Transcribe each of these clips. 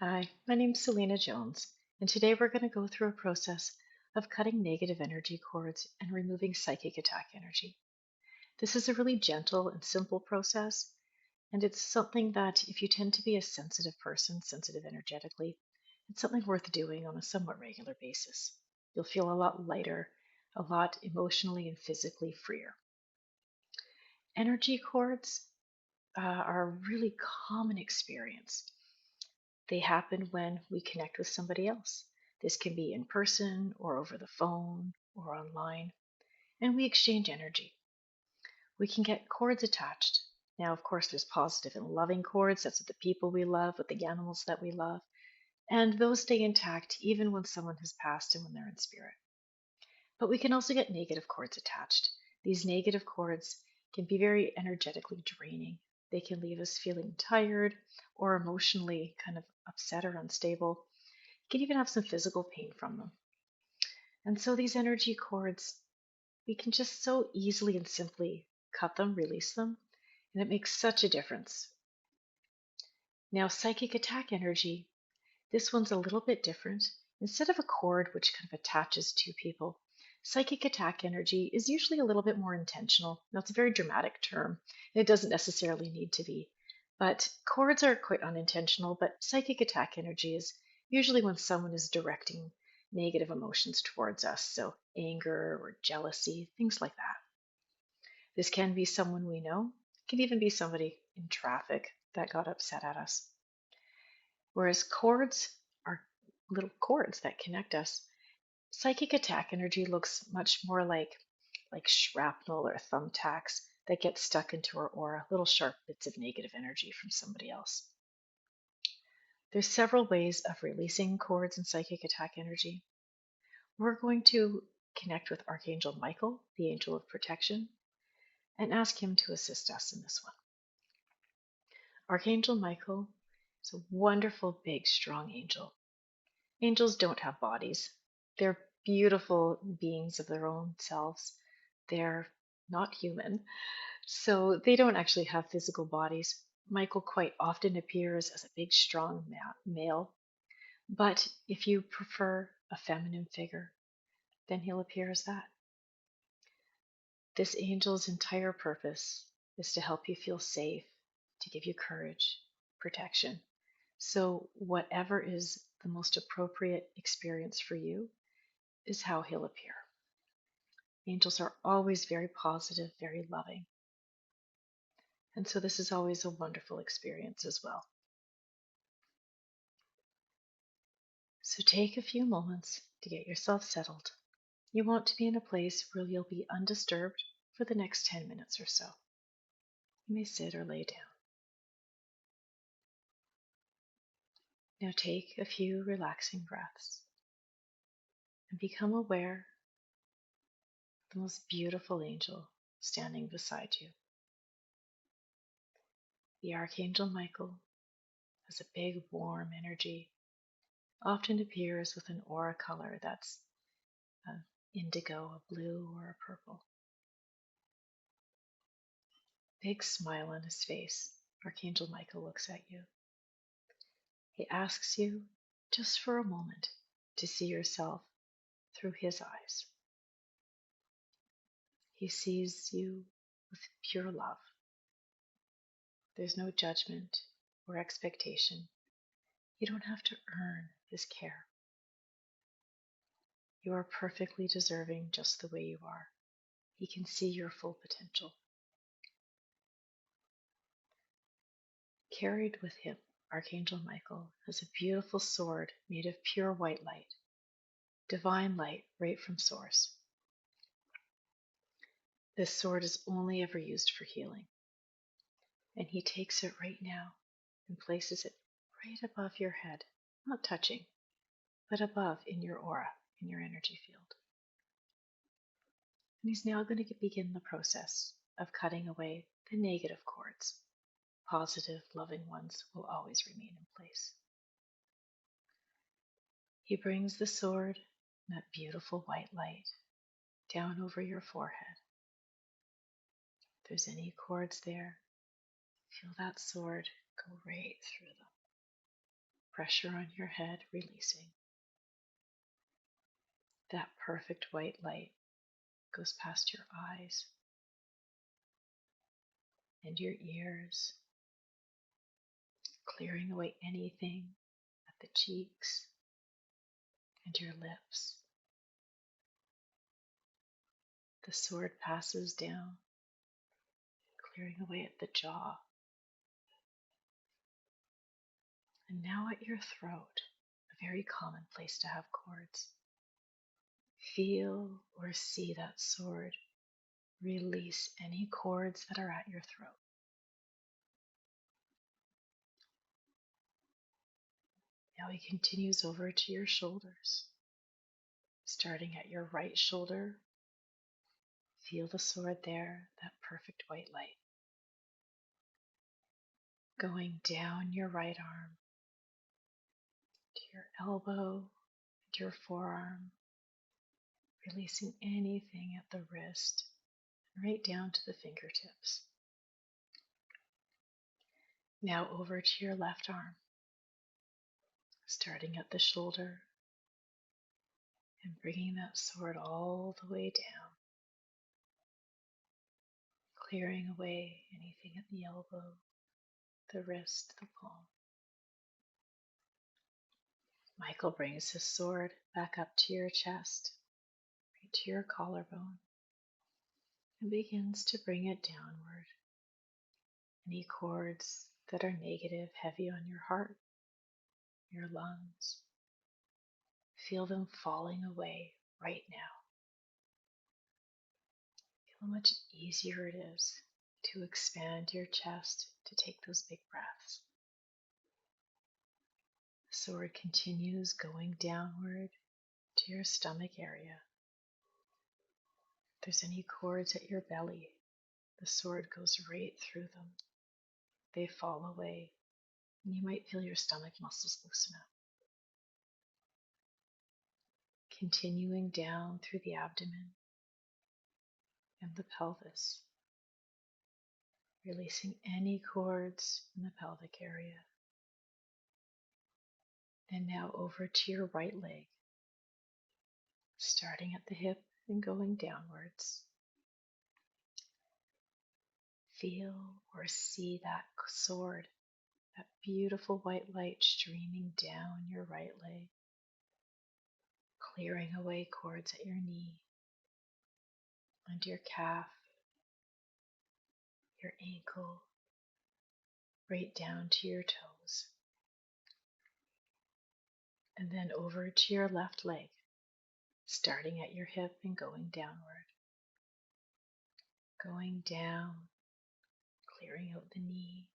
Hi, my name's Selena Jones, and today we're going to go through a process of cutting negative energy cords and removing psychic attack energy. This is a really gentle and simple process, and it's something that if you tend to be a sensitive person, sensitive energetically, it's something worth doing on a somewhat regular basis. You'll feel a lot lighter, a lot emotionally and physically freer. Energy cords are a really common experience. They happen when we connect with somebody else. This can be in person or over the phone or online, and we exchange energy. We can get cords attached. Now, of course, there's positive and loving cords. That's with the people we love, with the animals that we love, and those stay intact even when someone has passed and when they're in spirit. But we can also get negative cords attached. These negative cords can be very energetically draining. They can leave us feeling tired or emotionally kind of upset or unstable. You can even have some physical pain from them. And so these energy cords, we can just so easily and simply cut them, release them, and it makes such a difference. Now, psychic attack energy, this one's a little bit different. Instead of a cord which kind of attaches to people, psychic attack energy is usually a little bit more intentional. Now, it's a very dramatic term, and it doesn't necessarily need to be. But cords are quite unintentional, but psychic attack energy is usually when someone is directing negative emotions towards us, so anger or jealousy, things like that. This can be someone we know, it can even be somebody in traffic that got upset at us. Whereas cords are little cords that connect us. Psychic attack energy looks much more like shrapnel or thumbtacks that get stuck into our aura, little sharp bits of negative energy from somebody else. There's several ways of releasing cords and psychic attack energy. We're going to connect with Archangel Michael, the angel of protection, and ask him to assist us in this one. Archangel Michael is a wonderful, big, strong angel. Angels don't have bodies. They're beautiful beings of their own selves. They're not human, so they don't actually have physical bodies. Michael quite often appears as a big, strong male, but if you prefer a feminine figure, then he'll appear as that. This angel's entire purpose is to help you feel safe, to give you courage, protection. So, whatever is the most appropriate experience for you is how he'll appear. Angels are always very positive, very loving. And so, this is always a wonderful experience as well. So, take a few moments to get yourself settled. You want to be in a place where you'll be undisturbed for the next 10 minutes or so. You may sit or lay down. Now take a few relaxing breaths and become aware of the most beautiful angel standing beside you. The Archangel Michael has a big, warm energy, often appears with an aura color that's indigo, a blue, or a purple. Big smile on his face. Archangel Michael looks at you. He asks you just for a moment to see yourself through his eyes. He sees you with pure love. There's no judgment or expectation. You don't have to earn his care. You are perfectly deserving just the way you are. He can see your full potential. Carried with him, Archangel Michael has a beautiful sword made of pure white light, divine light right from source. This sword is only ever used for healing. And he takes it right now and places it right above your head, not touching, but above in your aura, in your energy field. And he's now going to begin the process of cutting away the negative cords. Positive, loving ones will always remain in place. He brings the sword, that beautiful white light, down over your forehead. If there's any cords there, feel that sword go right through them. Pressure on your head releasing. That perfect white light goes past your eyes and your ears, clearing away anything at the cheeks and your lips. The sword passes down, clearing away at the jaw. And now at your throat, a very common place to have cords. Feel or see that sword release any cords that are at your throat. Now he continues over to your shoulders. Starting at your right shoulder, feel the sword there, that perfect white light. Going down your right arm to your elbow and your forearm, releasing anything at the wrist, and right down to the fingertips. Now over to your left arm, starting at the shoulder and bringing that sword all the way down, clearing away anything at the elbow, the wrist, the palm. Michael brings his sword back up to your chest, right to your collarbone, and begins to bring it downward. Any cords that are negative, heavy on your heart, your lungs, feel them falling away right now. Feel how much easier it is to expand your chest, to take those big breaths. The sword continues going downward to your stomach area. If there's any cords at your belly, the sword goes right through them. They fall away, and you might feel your stomach muscles loosen up. Continuing down through the abdomen and the pelvis, releasing any cords in the pelvic area. And now over to your right leg, starting at the hip and going downwards. Feel or see that sword, that beautiful white light streaming down your right leg, clearing away cords at your knee and your calf, your ankle, right down to your toes. And then over to your left leg, starting at your hip and going downward. Going down, clearing out the knee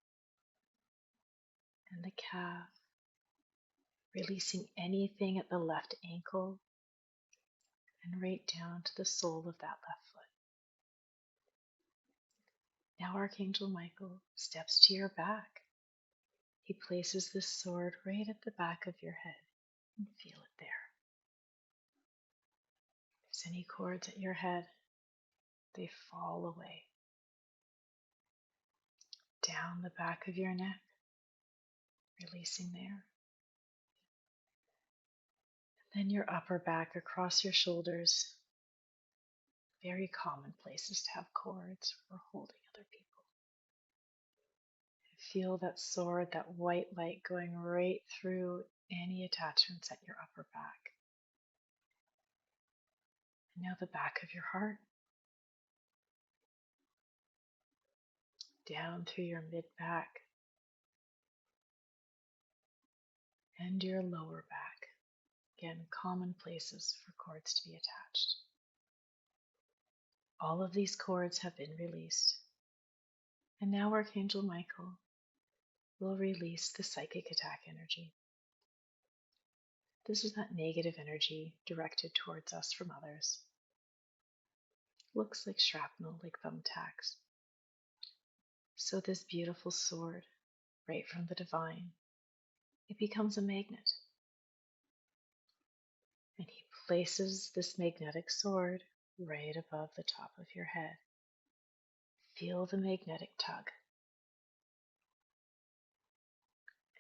and the calf, releasing anything at the left ankle and right down to the sole of that left foot. Now Archangel Michael steps to your back. He places this sword right at the back of your head and feel it there. If there's any cords at your head, they fall away. Down the back of your neck, releasing there. Then your upper back across your shoulders. Very common places to have cords for holding other people. Feel that sword, that white light going right through any attachments at your upper back. And now the back of your heart. Down through your mid-back and your lower back. Again, common places for cords to be attached. All of these cords have been released. And now Archangel Michael will release the psychic attack energy. This is that negative energy directed towards us from others. Looks like shrapnel, like thumbtacks. So this beautiful sword, right from the divine, it becomes a magnet. And he places this magnetic sword right above the top of your head. Feel the magnetic tug.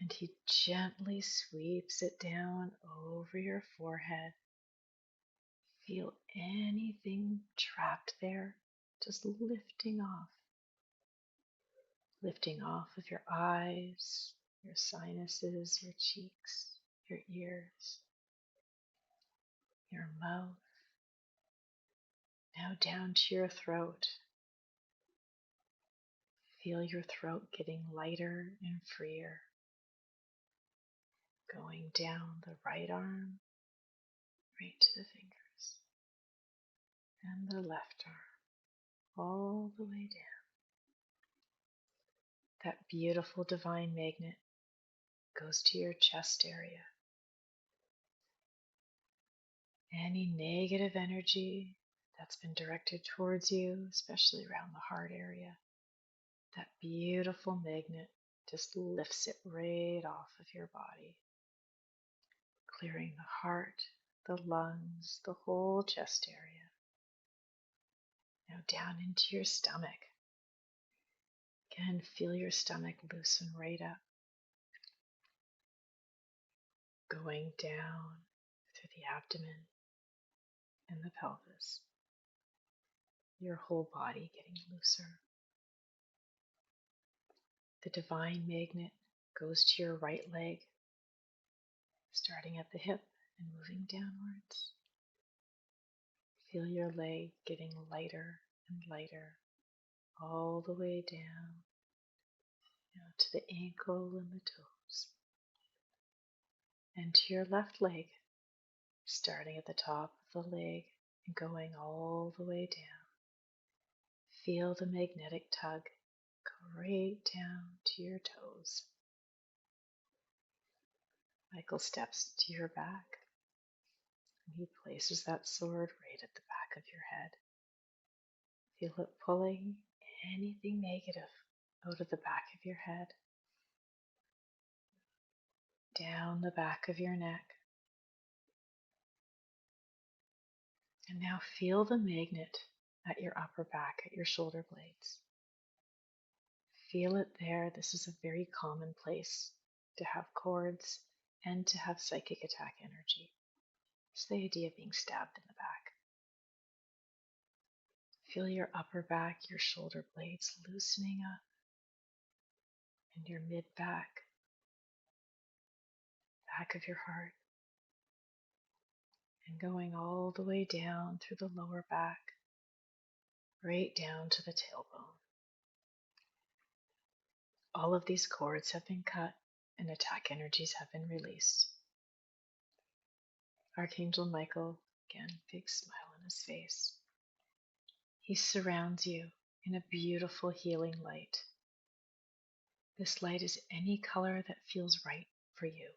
And he gently sweeps it down over your forehead. Feel anything trapped there just lifting off of your eyes, your sinuses, your cheeks, your ears, your mouth, now down to your throat. Feel your throat getting lighter and freer, going down the right arm, right to the fingers, and the left arm, all the way down. That beautiful divine magnet goes to your chest area. Any negative energy that's been directed towards you, especially around the heart area, that beautiful magnet just lifts it right off of your body, clearing the heart, the lungs, the whole chest area. Now down into your stomach. Again, feel your stomach loosen right up, going down through the abdomen and the pelvis. Your whole body getting looser. The divine magnet goes to your right leg, starting at the hip and moving downwards. Feel your leg getting lighter and lighter all the way down now to the ankle and the toes. And to your left leg, starting at the top of the leg and going all the way down. Feel the magnetic tug go right down to your toes. Michael steps to your back and he places that sword right at the back of your head. Feel it pulling anything negative out of the back of your head, down the back of your neck. And now feel the magnet at your upper back, at your shoulder blades. Feel it there. This is a very common place to have cords and to have psychic attack energy. It's the idea of being stabbed in the back. Feel your upper back, your shoulder blades loosening up, and your mid back, back of your heart, and going all the way down through the lower back, right down to the tailbone. All of these cords have been cut and attack energies have been released. Archangel Michael, again, big smile on his face. He surrounds you in a beautiful healing light. This light is any color that feels right for you.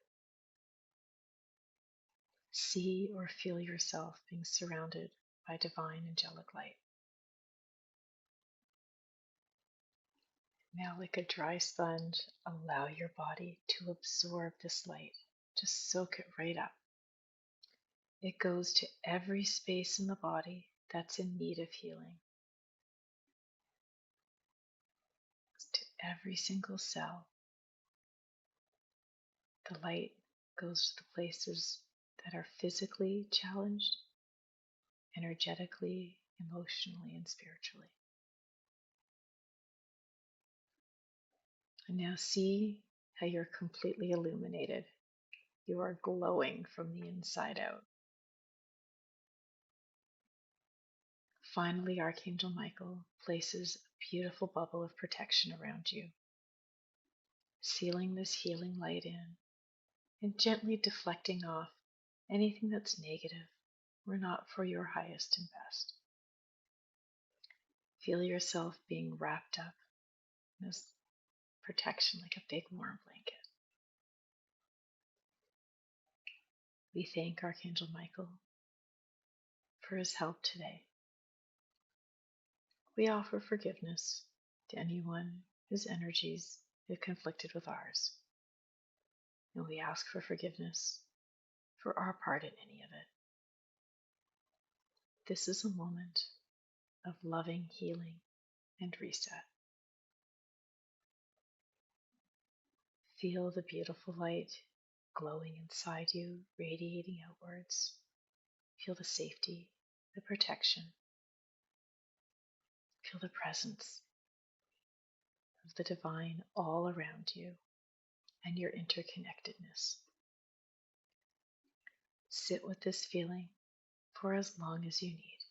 See or feel yourself being surrounded by divine angelic light. Now, like a dry sponge, allow your body to absorb this light. Just soak it right up. It goes to every space in the body that's in need of healing. To every single cell. The light goes to the places that are physically challenged, energetically, emotionally, and spiritually. And now see how you're completely illuminated. You are glowing from the inside out. Finally, Archangel Michael places a beautiful bubble of protection around you, sealing this healing light in and gently deflecting off anything that's negative or not for your highest and best. Feel yourself being wrapped up in this protection like a big warm blanket. We thank Archangel Michael for his help today. We offer forgiveness to anyone whose energies have conflicted with ours. And we ask for forgiveness for our part in any of it. This is a moment of loving healing and reset. Feel the beautiful light glowing inside you, radiating outwards. Feel the safety, the protection. Feel the presence of the divine all around you and your interconnectedness. Sit with this feeling for as long as you need.